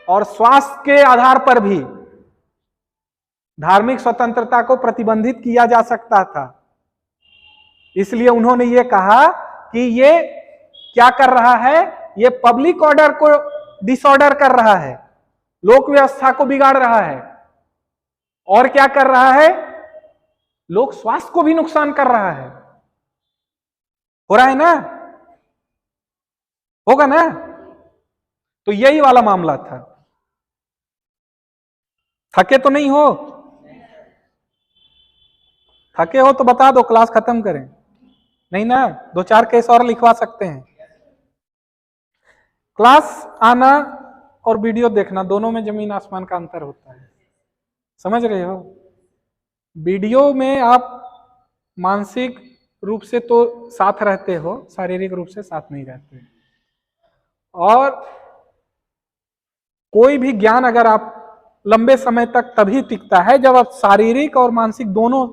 और स्वास्थ्य के आधार पर भी धार्मिक स्वतंत्रता को प्रतिबंधित किया जा सकता था। इसलिए उन्होंने ये कहा कि ये क्या कर रहा है, ये पब्लिक ऑर्डर को डिसऑर्डर कर रहा है, लोक व्यवस्था को बिगाड़ रहा है और क्या कर रहा है, लोक स्वास्थ्य को भी नुकसान कर रहा है। हो रहा है ना, होगा ना। तो यही वाला मामला था। थके तो नहीं हो? थके हो तो बता दो, क्लास खत्म करें। नहीं ना, 2-4 केस और लिखवा सकते हैं। क्लास आना और वीडियो देखना दोनों में जमीन आसमान का अंतर होता है, समझ रहे हो। वीडियो में आप मानसिक रूप से तो साथ रहते हो, शारीरिक रूप से साथ नहीं रहते। और कोई भी ज्ञान अगर आप लंबे समय तक तभी टिकता है जब आप शारीरिक और मानसिक दोनों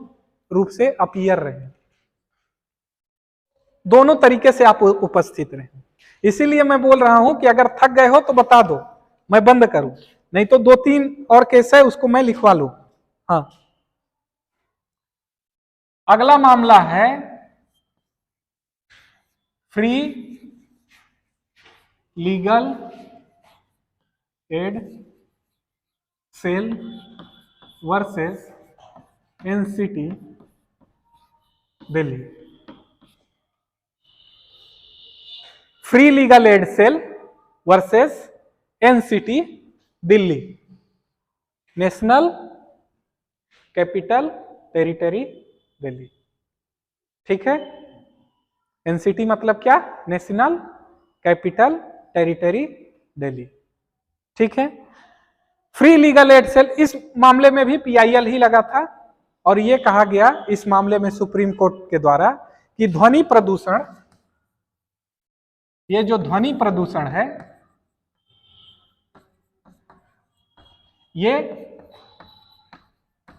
रूप से अपीयर रहे, दोनों तरीके से आप उपस्थित रहे। इसीलिए मैं बोल रहा हूं कि अगर थक गए हो तो बता दो, मैं बंद करूं, नहीं तो 2-3 और केस है उसको मैं लिखवा लूं। हाँ, अगला मामला है free legal aid cell versus NCT Delhi. Free legal aid cell versus NCT Delhi, national capital territory Delhi. ठीक है, एनसीटी मतलब क्या, नेशनल कैपिटल टेरिटरी दिल्ली। ठीक है, फ्री लीगल एड सेल, इस मामले में भी पीआईएल ही लगा था और यह कहा गया इस मामले में सुप्रीम कोर्ट के द्वारा कि ध्वनि प्रदूषण, ये जो ध्वनि प्रदूषण है ये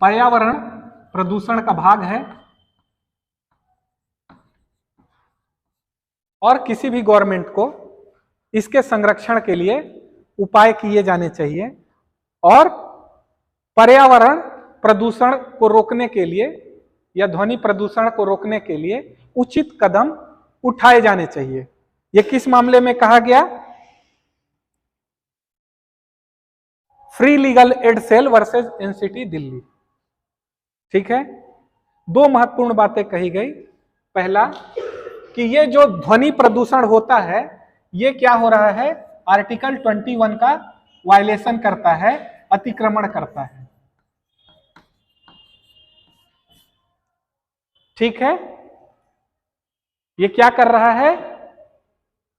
पर्यावरण प्रदूषण का भाग है और किसी भी गवर्नमेंट को इसके संरक्षण के लिए उपाय किए जाने चाहिए और पर्यावरण प्रदूषण को रोकने के लिए या ध्वनि प्रदूषण को रोकने के लिए उचित कदम उठाए जाने चाहिए। यह किस मामले में कहा गया, free legal aid cell versus NCT Delhi. ठीक है, 2 महत्वपूर्ण बातें कही गई। पहला कि ये जो ध्वनि प्रदूषण होता है ये क्या हो रहा है, आर्टिकल 21 का वायलेशन करता है, अतिक्रमण करता है। ठीक है, ये क्या कर रहा है,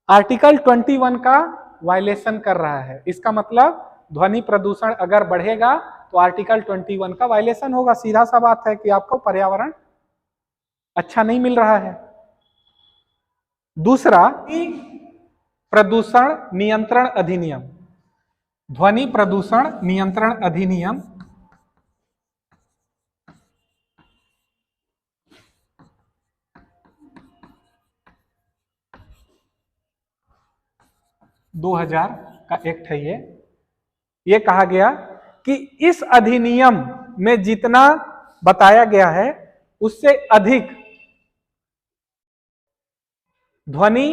आर्टिकल 21 का वायलेशन कर रहा है। इसका मतलब ध्वनि प्रदूषण अगर बढ़ेगा तो आर्टिकल 21 का वायलेशन होगा। सीधा सा बात है कि आपको पर्यावरण अच्छा नहीं मिल रहा है। दूसरा, प्रदूषण नियंत्रण अधिनियम, ध्वनि प्रदूषण नियंत्रण अधिनियम 2000 का एक्ट है। ये कहा गया कि इस अधिनियम में जितना बताया गया है उससे अधिक ध्वनि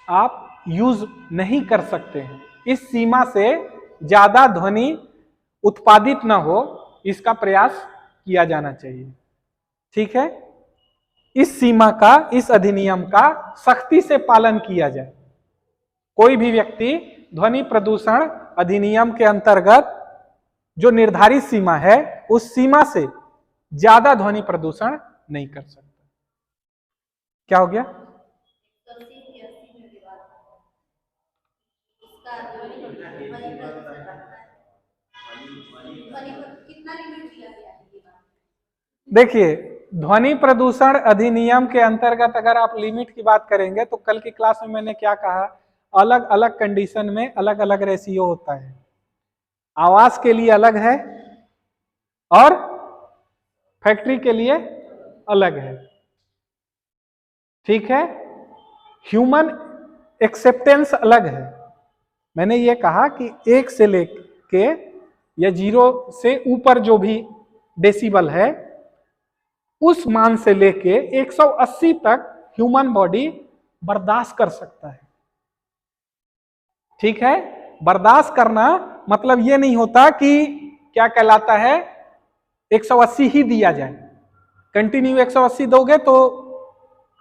आप यूज नहीं कर सकते हैं। इस सीमा से ज्यादा ध्वनि उत्पादित ना हो, इसका प्रयास किया जाना चाहिए। ठीक है, इस सीमा का, इस अधिनियम का सख्ती से पालन किया जाए। कोई भी व्यक्ति ध्वनि प्रदूषण अधिनियम के अंतर्गत जो निर्धारित सीमा है, उस सीमा से ज्यादा ध्वनि प्रदूषण नहीं कर सकता। क्या हो गया? देखिए, ध्वनि प्रदूषण अधिनियम के अंतर्गत अगर आप लिमिट की बात करेंगे तो कल की क्लास में मैंने क्या कहा, अलग अलग कंडीशन में अलग अलग रेशियो होता है। आवास के लिए अलग है और फैक्ट्री के लिए अलग है। ठीक है, ह्यूमन एक्सेप्टेंस अलग है। मैंने ये कहा कि 1 से लेके या 0 से ऊपर जो भी डेसिबल है, उस मान से लेके 180 तक ह्यूमन बॉडी बर्दाश्त कर सकता है। ठीक है, बर्दाश्त करना मतलब ये नहीं होता कि क्या कहलाता है 180 ही दिया जाए। कंटिन्यू 180 दोगे तो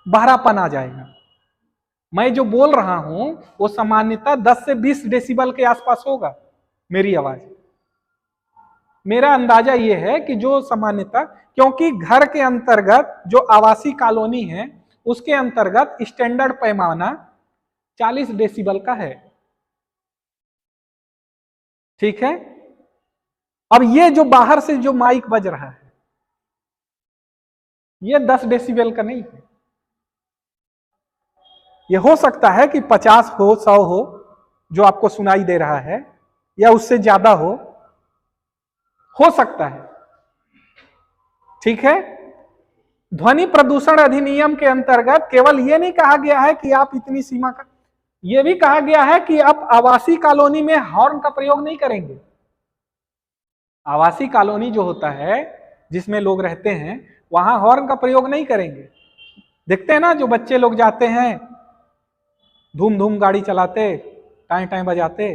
बहरापन आ जाएगा। मैं जो बोल रहा हूं वो सामान्यतः 10 से 20 डेसिबल के आसपास होगा मेरी आवाज। मेरा अंदाजा ये है कि जो सामान्यतः, क्योंकि घर के अंतर्गत जो आवासीय कॉलोनी है उसके अंतर्गत स्टैंडर्ड पैमाना 40 डेसिबल का है। ठीक है, अब ये जो बाहर से जो माइक बज रहा है ये 10 डेसिबल का नहीं है। ये हो सकता है कि 50 हो, 100 हो जो आपको सुनाई दे रहा है, या उससे ज्यादा हो सकता है। ठीक है, ध्वनि प्रदूषण अधिनियम के अंतर्गत केवल यह नहीं कहा गया है कि आप इतनी सीमा का, यह भी कहा गया है कि आप आवासीय कॉलोनी में हॉर्न का प्रयोग नहीं करेंगे। आवासीय कॉलोनी जो होता है जिसमें लोग रहते हैं वहां हॉर्न का प्रयोग नहीं करेंगे। देखते हैं ना, जो बच्चे लोग जाते हैं धूम धूम गाड़ी चलाते, टाइम टाइम बजाते,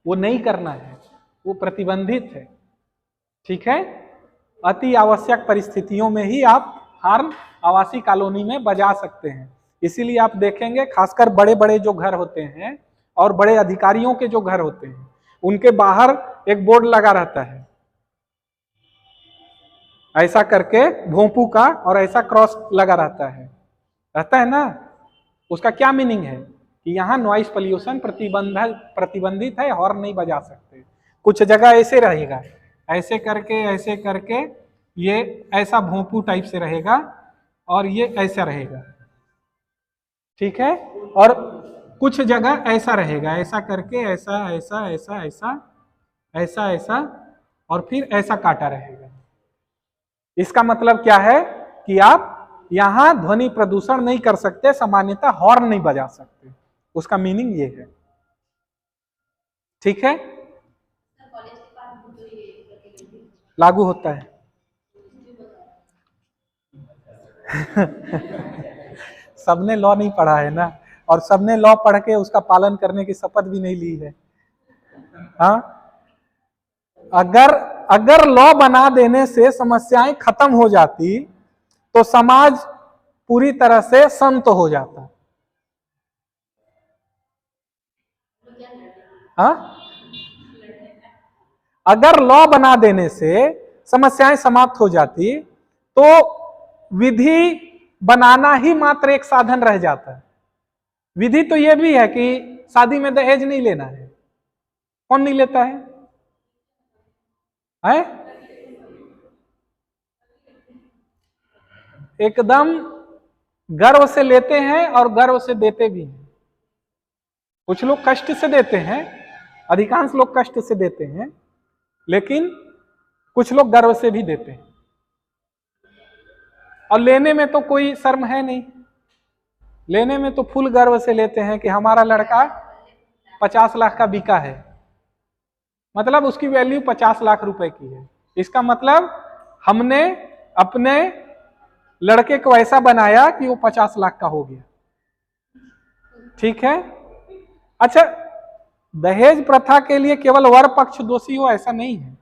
वो नहीं करना है, वो प्रतिबंधित है। ठीक है, अति आवश्यक परिस्थितियों में ही आप हॉर्न आवासीय कॉलोनी में बजा सकते हैं। इसीलिए आप देखेंगे खासकर बड़े बड़े जो घर होते हैं और बड़े अधिकारियों के जो घर होते हैं उनके बाहर एक बोर्ड लगा रहता है ऐसा करके भोंपू का, और ऐसा क्रॉस लगा रहता है ना। उसका क्या मीनिंग है कि यहाँ नॉइस पोल्यूशन प्रतिबंधित है, हॉर्न नहीं बजा सकते। कुछ जगह ऐसे रहेगा, ऐसे करके ये ऐसा भोंपू टाइप से रहेगा और ये ऐसा रहेगा। ठीक है, और कुछ जगह ऐसा रहेगा, ऐसा करके ऐसा ऐसा ऐसा ऐसा ऐसा ऐसा और फिर ऐसा काटा रहेगा। इसका मतलब क्या है कि आप यहां ध्वनि प्रदूषण नहीं कर सकते, सामान्यतः हॉर्न नहीं बजा सकते। उसका मीनिंग ये है। ठीक है, लागू होता है। सबने लॉ नहीं पढ़ा है ना, और सबने लॉ पढ़ के उसका पालन करने की शपथ भी नहीं ली है। हाँ, अगर लॉ बना देने से समस्याएं खत्म हो जाती तो समाज पूरी तरह से संत हो जाता। हाँ, अगर लॉ बना देने से समस्याएं समाप्त हो जाती तो विधि बनाना ही मात्र एक साधन रह जाता है। विधि तो यह भी है कि शादी में दहेज नहीं लेना है। कौन नहीं लेता है? एकदम गर्व से लेते हैं और गर्व से देते भी हैं। कुछ लोग कष्ट से देते हैं, अधिकांश लोग कष्ट से देते हैं, लेकिन कुछ लोग गर्व से भी देते हैं। और लेने में तो कोई शर्म है नहीं, लेने में तो फुल गर्व से लेते हैं कि हमारा लड़का 50 लाख का बिका है, मतलब उसकी वैल्यू 50 लाख रुपए की है। इसका मतलब हमने अपने लड़के को ऐसा बनाया कि वो 50 लाख का हो गया। ठीक है। अच्छा, दहेज प्रथा के लिए केवल वर पक्ष दोषी हो ऐसा नहीं है,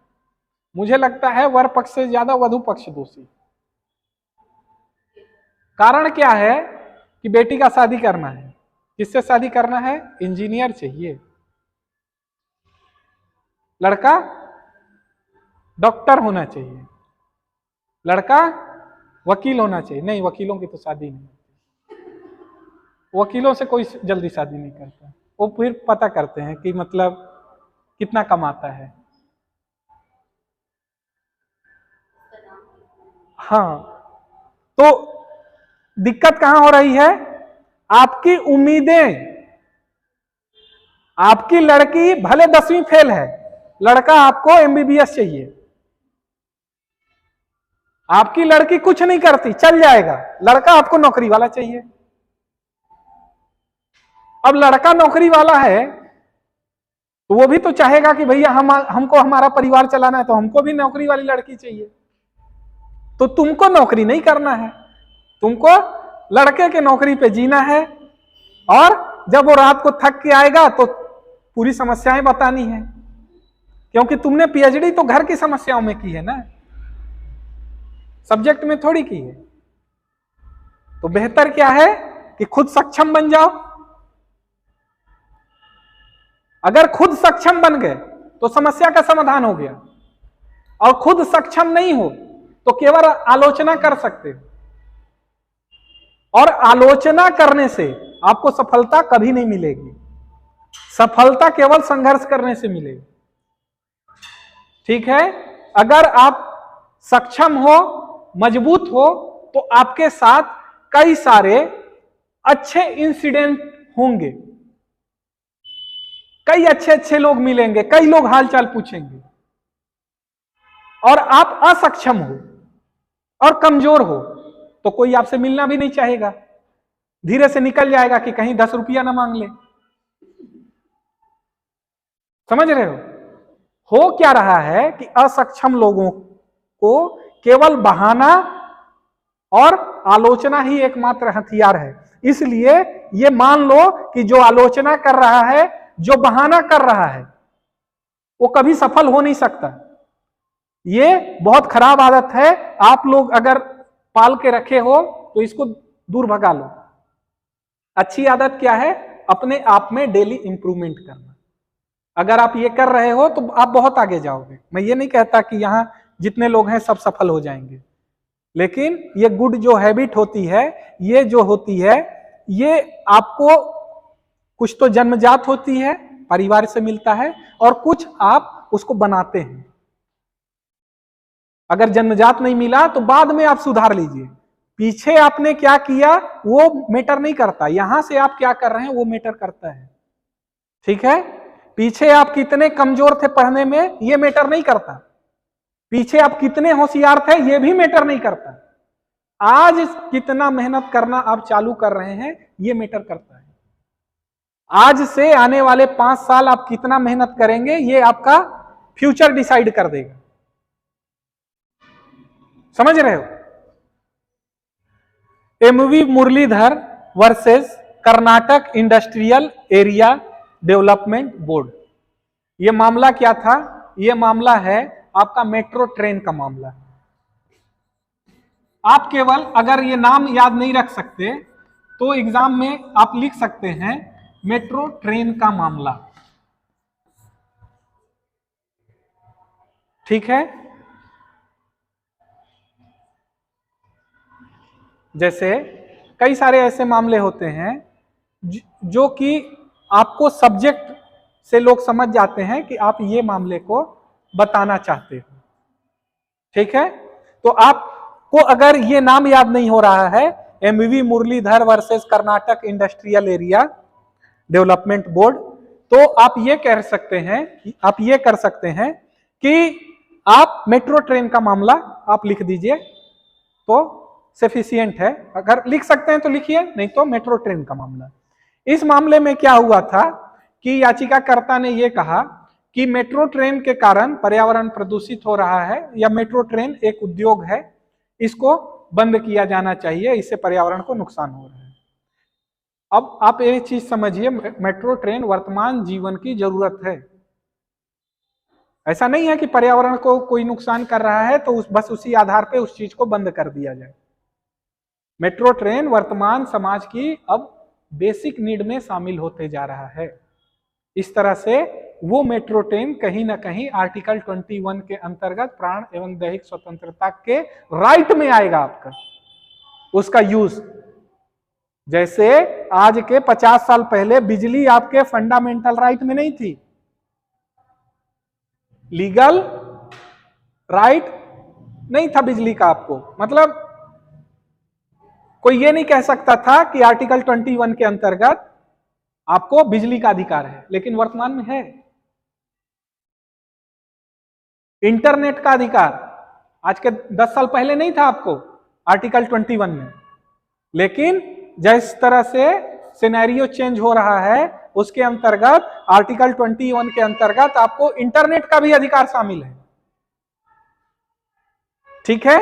मुझे लगता है वर पक्ष से ज्यादा वधु पक्ष दोषी। कारण क्या है कि बेटी का शादी करना है, किससे शादी करना है? इंजीनियर चाहिए, लड़का डॉक्टर होना चाहिए, लड़का वकील होना चाहिए। नहीं, वकीलों की तो शादी नहीं होती, वकीलों से कोई जल्दी शादी नहीं करता, वो फिर पता करते हैं कि मतलब कितना कमाता है। हाँ, तो दिक्कत कहां हो रही है? आपकी उम्मीदें, आपकी लड़की भले 10वीं फेल है, लड़का आपको एमबीबीएस चाहिए। आपकी लड़की कुछ नहीं करती, चल जाएगा, लड़का आपको नौकरी वाला चाहिए। अब लड़का नौकरी वाला है तो वो भी तो चाहेगा कि भैया हमको हमारा परिवार चलाना है, तो हमको भी नौकरी वाली लड़की चाहिए। तो तुमको नौकरी नहीं करना है, तुमको लड़के के नौकरी पे जीना है, और जब वो रात को थक के आएगा तो पूरी समस्याएं बतानी है, क्योंकि तुमने पीएचडी तो घर की समस्याओं में की है ना, सब्जेक्ट में थोड़ी की है। तो बेहतर क्या है कि खुद सक्षम बन जाओ। अगर खुद सक्षम बन गए तो समस्या का समाधान हो गया, और खुद सक्षम नहीं हो तो केवल आलोचना कर सकते हो, और आलोचना करने से आपको सफलता कभी नहीं मिलेगी। सफलता केवल संघर्ष करने से मिलेगी। ठीक है, अगर आप सक्षम हो, मजबूत हो, तो आपके साथ कई सारे अच्छे इंसिडेंट होंगे, कई अच्छे अच्छे लोग मिलेंगे, कई लोग हालचाल पूछेंगे। और आप असक्षम हो और कमजोर हो तो कोई आपसे मिलना भी नहीं चाहेगा, धीरे से निकल जाएगा कि कहीं 10 रुपया ना मांग ले। समझ रहे हो क्या रहा है कि असक्षम लोगों को केवल बहाना और आलोचना ही एकमात्र हथियार है। इसलिए ये मान लो कि जो आलोचना कर रहा है, जो बहाना कर रहा है, वो कभी सफल हो नहीं सकता। ये बहुत खराब आदत है, आप लोग अगर पाल के रखे हो तो इसको दूर भगा लो। अच्छी आदत क्या है? अपने आप में डेली इंप्रूवमेंट करना। अगर आप ये कर रहे हो तो आप बहुत आगे जाओगे। मैं ये नहीं कहता कि यहां जितने लोग हैं सब सफल हो जाएंगे, लेकिन ये गुड जो हैबिट होती है, ये जो होती है, ये आपको कुछ तो जन्मजात होती है, परिवार से मिलता है, और कुछ आप उसको बनाते हैं। अगर जन्मजात नहीं मिला तो बाद में आप सुधार लीजिए। पीछे आपने क्या किया वो मैटर नहीं करता, यहां से आप क्या कर रहे हैं वो मैटर करता है। ठीक है, पीछे आप कितने कमजोर थे पढ़ने में ये मैटर नहीं करता, पीछे आप कितने होशियार थे ये भी मैटर नहीं करता, आज कितना मेहनत करना आप चालू कर रहे हैं ये मैटर करता है। आज से आने वाले 5 साल आप कितना मेहनत करेंगे ये आपका फ्यूचर डिसाइड कर देगा। समझ रहे हो? MV Muralidhar versus Karnataka industrial area development board. यह मामला क्या था? यह मामला है आपका मेट्रो ट्रेन का मामला। आप केवल अगर ये नाम याद नहीं रख सकते तो एग्जाम में आप लिख सकते हैं मेट्रो ट्रेन का मामला। ठीक है, जैसे कई सारे ऐसे मामले होते हैं जो कि आपको सब्जेक्ट से लोग समझ जाते हैं कि आप ये मामले को बताना चाहते हो। ठीक है, तो आपको अगर ये नाम याद नहीं हो रहा है, MV Muralidhar versus Karnataka industrial area development board, तो आप ये कह सकते हैं, आप ये कर सकते हैं कि आप मेट्रो ट्रेन का मामला आप लिख दीजिए तो सफिशिएंट है। अगर लिख सकते हैं तो लिखिए, नहीं तो मेट्रो ट्रेन का मामला। इस मामले में क्या हुआ था कि याचिकाकर्ता ने यह कहा कि मेट्रो ट्रेन के कारण पर्यावरण प्रदूषित हो रहा है, या मेट्रो ट्रेन एक उद्योग है, इसको बंद किया जाना चाहिए, इससे पर्यावरण को नुकसान हो रहा है। अब आप ये चीज समझिए, मेट्रो ट्रेन वर्तमान जीवन की जरूरत है। ऐसा नहीं है कि पर्यावरण को कोई नुकसान कर रहा है तो बस उसी आधार पे उस चीज को बंद कर दिया जाए। मेट्रो ट्रेन वर्तमान समाज की अब बेसिक नीड में शामिल होते जा रहा है। इस तरह से वो मेट्रो ट्रेन कहीं ना कहीं आर्टिकल 21 के अंतर्गत प्राण एवं दैहिक स्वतंत्रता के राइट में आएगा आपका उसका यूज। जैसे आज के 50 साल पहले बिजली आपके फंडामेंटल राइट में नहीं थी, लीगल राइट नहीं था बिजली का आपको, मतलब कोई ये नहीं कह सकता था कि आर्टिकल 21 के अंतर्गत आपको बिजली का अधिकार है, लेकिन वर्तमान में है। इंटरनेट का अधिकार आज के 10 साल पहले नहीं था आपको आर्टिकल 21 में, लेकिन जिस तरह से सिनेरियो चेंज हो रहा है उसके अंतर्गत आर्टिकल 21 के अंतर्गत आपको इंटरनेट का भी अधिकार शामिल है। ठीक है,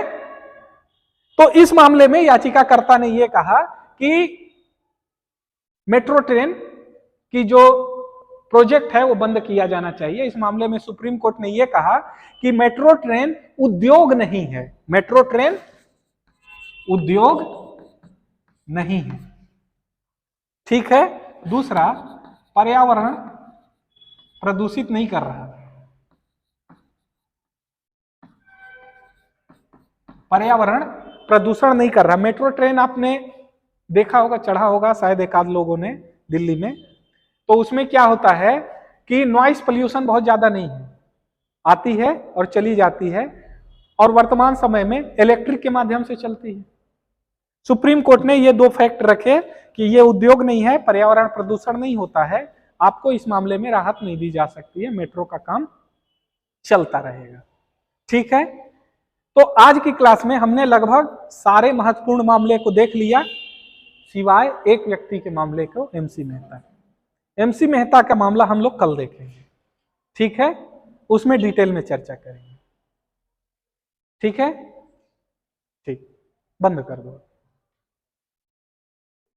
तो इस मामले में याचिकाकर्ता ने यह कहा कि मेट्रो ट्रेन की जो प्रोजेक्ट है वो बंद किया जाना चाहिए। इस मामले में सुप्रीम कोर्ट ने यह कहा कि मेट्रो ट्रेन उद्योग नहीं है, मेट्रो ट्रेन उद्योग नहीं है। ठीक है, दूसरा, पर्यावरण प्रदूषित नहीं कर रहा, पर्यावरण प्रदूषण नहीं कर रहा। मेट्रो ट्रेन आपने देखा होगा, चढ़ा होगा शायद एक आध लोगों ने दिल्ली में, तो उसमें क्या होता है कि नॉइस पोल्यूशन बहुत ज्यादा नहीं है, आती है और चली जाती है, और वर्तमान समय में इलेक्ट्रिक के माध्यम से चलती है। सुप्रीम कोर्ट ने ये दो फैक्ट रखे कि ये उद्योग नहीं है, पर्यावरण प्रदूषण नहीं होता है, आपको इस मामले में राहत नहीं दी जा सकती है, मेट्रो का काम चलता रहेगा। ठीक है, तो आज की क्लास में हमने लगभग सारे महत्वपूर्ण मामले को देख लिया, सिवाय एक व्यक्ति के मामले को, एमसी मेहता। एमसी मेहता का मामला हम लोग कल देखेंगे। ठीक है, उसमें डिटेल में चर्चा करेंगे। ठीक है, ठीक, बंद कर दो।